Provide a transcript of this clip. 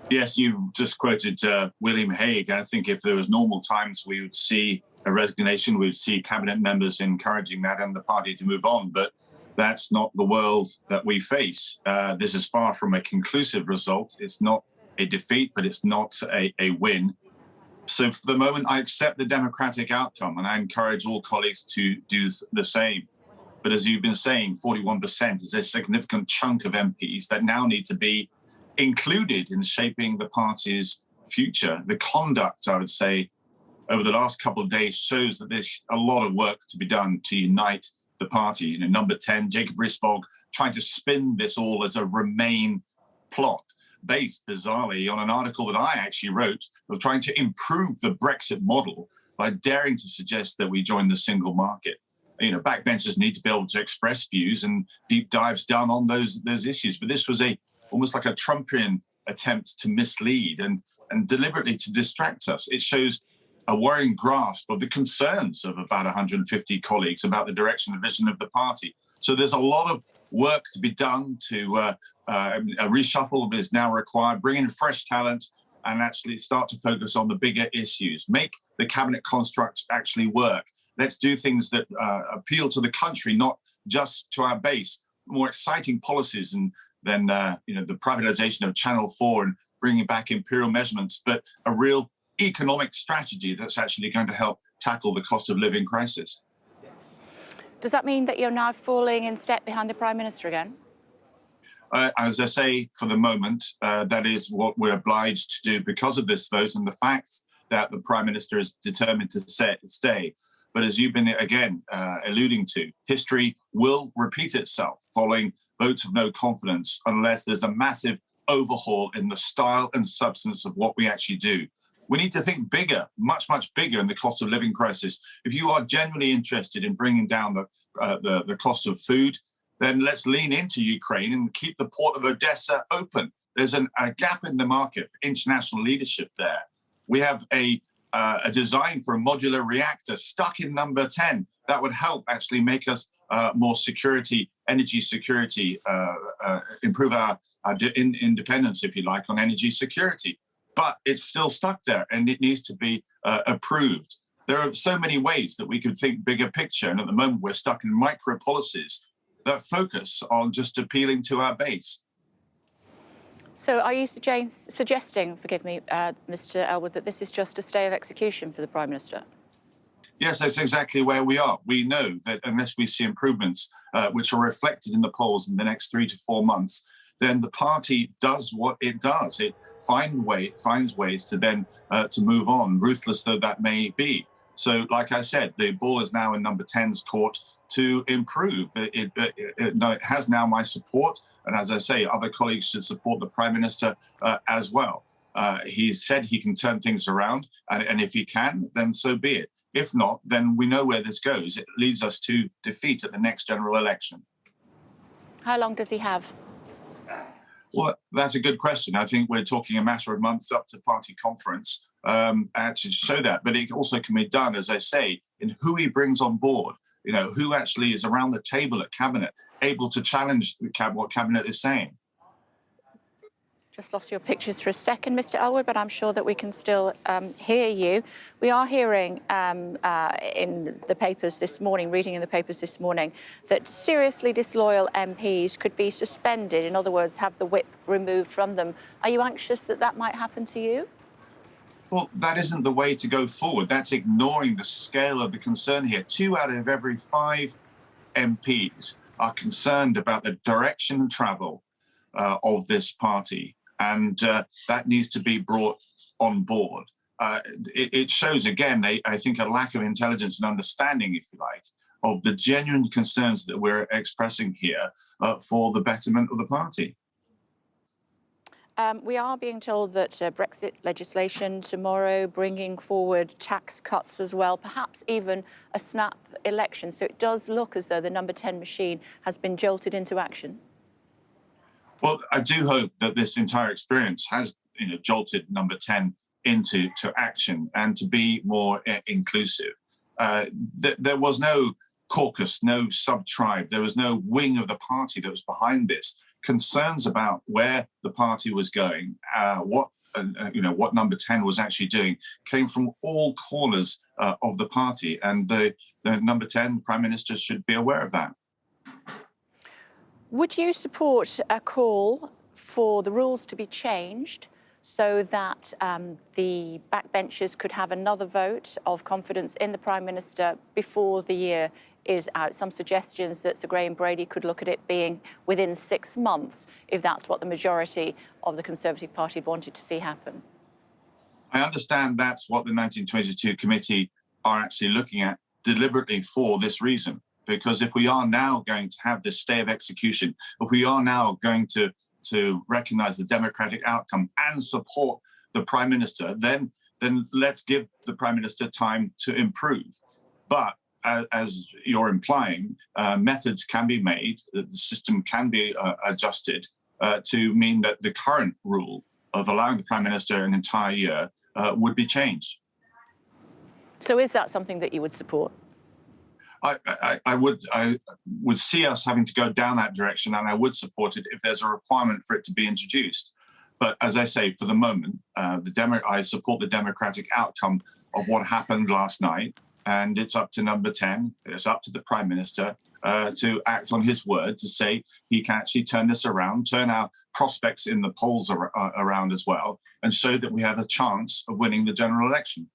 Yes, you just quoted William Hague. I think if there was normal times, we would see a resignation, we would see cabinet members encouraging that and the party to move on. But that's not the world that we face. This is far from a conclusive result. It's not a defeat, but it's not a win. So for the moment, I accept the democratic outcome, and I encourage all colleagues to do the same. But as you've been saying, 41% is a significant chunk of MPs that now need to be included in shaping the party's future. The conduct, I would say, over the last couple of days shows that there's a lot of work to be done to unite the party. You know, number 10, Jacob Rees-Mogg, trying to spin this all as a Remain plot, based bizarrely on an article that I actually wrote of trying to improve the Brexit model by daring to suggest that we join the single market. You know, backbenchers need to be able to express views and deep dives down on those issues. But this was almost like a Trumpian attempt to mislead and deliberately to distract us. It shows a worrying grasp of the concerns of about 150 colleagues about the direction and vision of the party. So there's a lot of work to be done to a reshuffle is now required, bring in fresh talent and actually start to focus on the bigger issues, make the cabinet construct actually work. Let's do things that appeal to the country, not just to our base. More exciting policies than the privatization of Channel 4 and bringing back imperial measurements, but a real economic strategy that's actually going to help tackle the cost of living crisis. Does that mean that you're now falling in step behind the Prime Minister again? As I say, for the moment, that is what we're obliged to do because of this vote and the fact that the Prime Minister is determined to stay. But as you've been, again, alluding to, history will repeat itself following votes of no confidence unless there's a massive overhaul in the style and substance of what we actually do. We need to think bigger, much, much bigger in the cost of living crisis. If you are genuinely interested in bringing down the cost of food, then let's lean into Ukraine and keep the port of Odessa open. There's a gap in the market for international leadership there. We have a design for a modular reactor stuck in number 10 that would help actually make us more energy security, improve our independence, if you like, on energy security. But it's still stuck there and it needs to be approved. There are so many ways that we could think bigger picture. And at the moment, we're stuck in micro policies that focus on just appealing to our base. So are you suggesting, forgive me, Mr. Ellwood, that this is just a stay of execution for the Prime Minister? Yes, that's exactly where we are. We know that unless we see improvements which are reflected in the polls in the next 3 to 4 months, then the party does what it does. It finds ways to then to move on, ruthless though that may be. So, like I said, the ball is now in number 10's court to improve. It has now my support. And as I say, other colleagues should support the Prime Minister as well. He said he can turn things around. And if he can, then so be it. If not, then we know where this goes. It leads us to defeat at the next general election. How long does he have? Well, that's a good question. I think we're talking a matter of months up to party conference to show that. But it also can be done, as I say, in who he brings on board. You know, who actually is around the table at cabinet, able to challenge what cabinet is saying. Just lost your pictures for a second, Mr. Ellwood, but I'm sure that we can still hear you. We are hearing in the papers this morning, reading in the papers this morning, that seriously disloyal MPs could be suspended. In other words, have the whip removed from them. Are you anxious that that might happen to you? Well, that isn't the way to go forward. That's ignoring the scale of the concern here. 2 out of every 5 MPs are concerned about the direction and travel of this party. And that needs to be brought on board. It shows, again, I think, a lack of intelligence and understanding, if you like, of the genuine concerns that we're expressing here for the betterment of the party. We are being told that Brexit legislation tomorrow, bringing forward tax cuts as well, perhaps even a snap election. So it does look as though the number 10 machine has been jolted into action. Well, I do hope that this entire experience has, jolted number 10 into action and to be more inclusive. There was no caucus, no sub-tribe. There was no wing of the party that was behind this. Concerns about where the party was going, what what number 10 was actually doing came from all corners of the party, and the number 10 Prime Minister should be aware of that. Would you support a call for the rules to be changed so that the backbenchers could have another vote of confidence in the Prime Minister before the year is out? Some suggestions that Sir Graham Brady could look at it being within 6 months, if that's what the majority of the Conservative Party wanted to see happen. I understand that's what the 1922 committee are actually looking at deliberately for this reason. Because if we are now going to have this stay of execution, if we are now going to recognise the democratic outcome and support the Prime Minister, then let's give the Prime Minister time to improve. But as you're implying, methods can be made, the system can be adjusted to mean that the current rule of allowing the Prime Minister an entire year would be changed. So is that something that you would support? I would see us having to go down that direction, and I would support it if there's a requirement for it to be introduced. But as I say, for the moment, I support the democratic outcome of what happened last night, and it's up to number 10, it's up to the Prime Minister to act on his word, to say he can actually turn this around, turn our prospects in the polls around as well, and show that we have a chance of winning the general election.